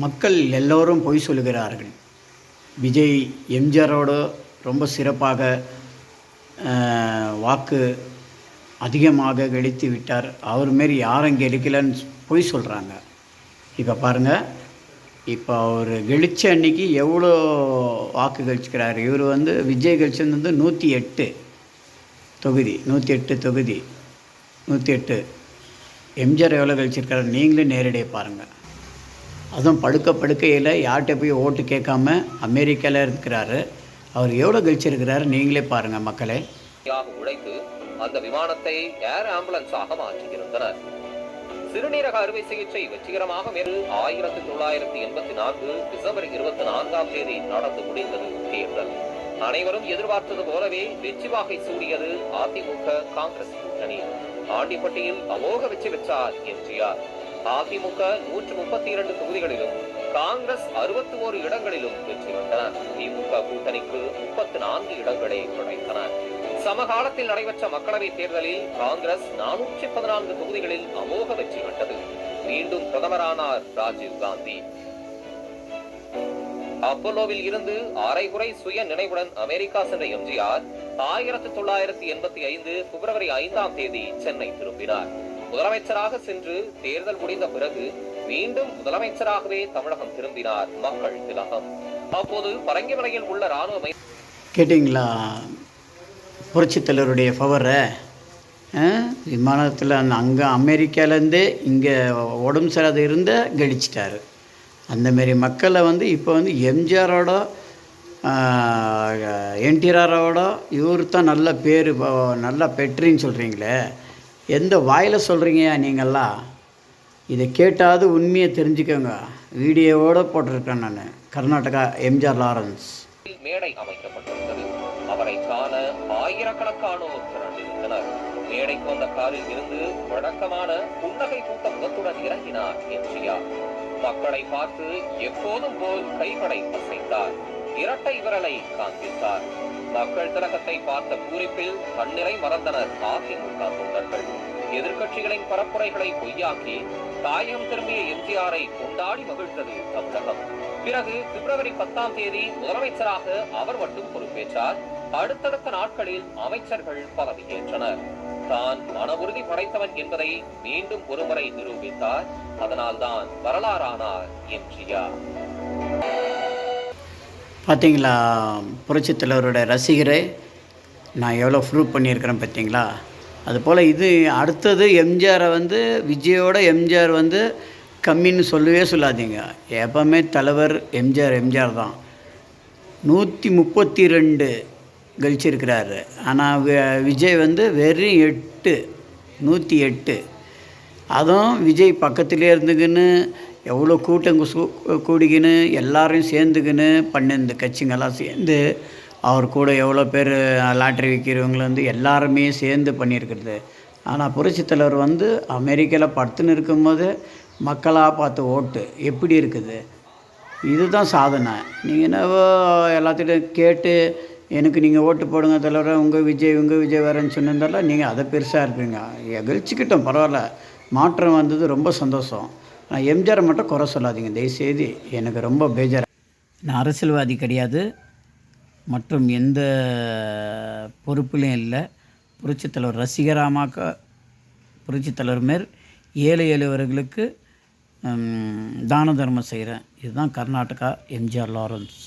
மக்கள் எல்லோரும் பொய் சொல்லுகிறார்கள். விஜய் எம்ஜிஆரோடு ரொம்ப சிறப்பாக வாக்கு அதிகமாக கெளித்து விட்டார். அவர் மாரி யாரும் கெளிக்கலன்னு பொய் சொல்கிறாங்க. இப்போ பாருங்கள், இப்போ அவர் கெளிச்ச அன்னைக்கு எவ்வளோ வாக்கு கழிச்சிக்கிறார். இவர் விஜய் கழிச்சது 108 தொகுதி, 108 தொகுதி, 108. எம்ஜிஆர் எவ்வளோ கழிச்சிருக்காரு நீங்களே நேரடியாக பாருங்கள். அதுவும் படுக்கையில் யார்கிட்ட போய் ஓட்டு கேட்காம அமெரிக்காவில் இருக்கிறாரு. அவர் எவ்வளோ கழிச்சிருக்கிறாரு நீங்களே பாருங்கள் மக்களே. உழைத்து அந்த விமானத்தை ஏர் ஆம்புலன்ஸாக மாற்றியிருந்தனர். சிறுநீரக அறுவை சிகிச்சை வெற்றிகரமாக 1984 டிசம்பர் 24ஆம் தேதி நடந்து முடிந்தது தேர்தல். அனைவரும் எதிர்பார்த்தது போலவே வெற்றி வாகை சூடியது அதிமுக காங்கிரஸ் கூட்டணி. ஆண்டிப்பட்டியில் அமோக வெற்றி பெற்றார் எம்ஜிஆர். அதிமுக 132 தொகுதிகளிலும் காங்கிரஸ் 61 இடங்களிலும் வெற்றி பெற்றனர். திமுக கூட்டணிக்கு 34 இடங்களே கிடைத்தன. சமகாலத்தில் நடைபெற்ற மக்களவை தேர்தலில் காங்கிரஸ் 414 தொகுதிகளில் அமோக வெற்றி கண்டது. மீண்டும் பிரதமரானார் ராஜீவ் காந்தி. அப்போலோவில் இருந்து அரைகுறை சுய நினைவுடன் அமெரிக்கா சென்ற எம்ஜிஆர் 1985 பிப்ரவரி 5ஆம் தேதி சென்னை திரும்பினார். முதலமைச்சராக சென்று தேர்தல் முடிந்த பிறகு மீண்டும் முதலமைச்சராகவே தமிழகம் திரும்பினார் மக்கள் திலகம். அப்போது பரங்கிமலையில் உள்ள ராணுவ கேட்டிங்களா புரட்சித்தலைவருடைய பவரை? விமானத்தில் அங்கே அமெரிக்காவிலேருந்தே இங்கே உடம்பு சரியாத இருந்த கழிச்சிட்டாரு. அந்தமாரி மக்களை இப்போ எம்ஜிஆரோட என்டிஆரோட இவர் தான் நல்ல பேர் நல்லா பெற்றின்னு சொல்கிறீங்களே, எந்த வாயில் சொல்கிறீங்க நீங்கள்லாம்? இதை கேட்டாவது உண்மையை தெரிஞ்சுக்கோங்க. வீடியோவோடு போட்டிருக்கேன் நான். கர்நாடகா எம்ஜிஆர் லாரன்ஸ் மேடை அமைக்கப்பட்டிருந்தது. அவரை காண ஆயிரக்கணக்கானோர் திரண்டிருந்தனர். மேடைக்கு வந்த காரில் இருந்து வழக்கமான புன்னகை பூத்த முகத்துடன் இறங்கினார் எம்ஜிஆர். மக்களை பார்த்து எப்போதும் போல் கைகளை அசைத்தார். இரட்டை விரலை காண்பித்தார். மக்கள் திலகத்தை பார்த்த பூரிப்பில் கண்ணிறை மறந்தனர் அதிமுக தொண்டர்கள். எதிர்கட்சிகளின் பரப்புரைகளை பொய்யாக்கி தாயகம் திரும்பிய எம்ஜிஆரை கொண்டாடி மகிழ்ந்தது தமிழகம். பிறகு பிப்ரவரி 10ஆம் தேதி முதலமைச்சராக அவர் மட்டும் பொறுப்பேற்றார். அடுத்தடுத்த நாட்களில் அமைச்சர்கள் பதவியேற்றனர். தான் மன உறுதி படைத்தவன் என்பதை மீண்டும் ஒருமுறை நிரூபித்தார். அதனால்தான் வரலாறானார் எம்ஜிஆர். பார்த்தீங்களா புரட்சித் தலைவரோட ரசிகரை நான் எவ்வளோ ப்ரூவ் பண்ணியிருக்கிறேன் பார்த்தீங்களா? அதுபோல் இது அடுத்தது எம்ஜிஆரை விஜயோட எம்ஜிஆர் கம்மின்னு சொல்லவே சொல்லாதீங்க. எப்போவுமே தலைவர் எம்ஜிஆர் தான். 132 கழிச்சிருக்கிறாரு. ஆனால் விஜய் வெறும் 8, 108. அதுவும் விஜய் பக்கத்திலே இருந்துக்கின்னு எவ்வளோ கூட்டம் கூடிக்கின்னு எல்லாரையும் சேர்ந்துக்கின்னு 12 கட்சிங்கெல்லாம் சேர்ந்து அவர் கூட எவ்வளோ பேர் லாட்ரி விற்கிறவங்கள எல்லாருமே சேர்ந்து பண்ணியிருக்கிறது. ஆனால் புரட்சித் தலைவர் அமெரிக்காவில் படுத்துன்னு இருக்கும்போது மக்களாக பார்த்து ஓட்டு எப்படி இருக்குது? இதுதான் சாதனை. நீங்கள் என்னவோ எல்லாத்திட்டும் கேட்டு எனக்கு நீங்கள் ஓட்டு போடுங்க தலைவரை, உங்கள் விஜய் வரேன்னு சொன்னிருந்தாலும் நீங்கள் அதை பெருசாக இருப்பீங்க. கழிச்சிக்கிட்டோம், பரவாயில்ல, மாற்றம் வந்தது, ரொம்ப சந்தோஷம். ஆனால் எம்ஜிஆரை மட்டும் குறை சொல்லாதீங்க தயவுசெய்து. எனக்கு ரொம்ப பேஜார். நான் அரசியல்வாதி கிடையாது மற்றும் எந்த பொறுப்புலையும் இல்லை. புரட்சித்தலைவர் ரசிகராமாக்க புரட்சித்தலைவர் மேல் ஏழை எளியவர்களுக்கு தான தர்மம் செய்கிறேன். இதுதான் கர்நாடகா எம்ஜிஆர் லாரன்ஸ்.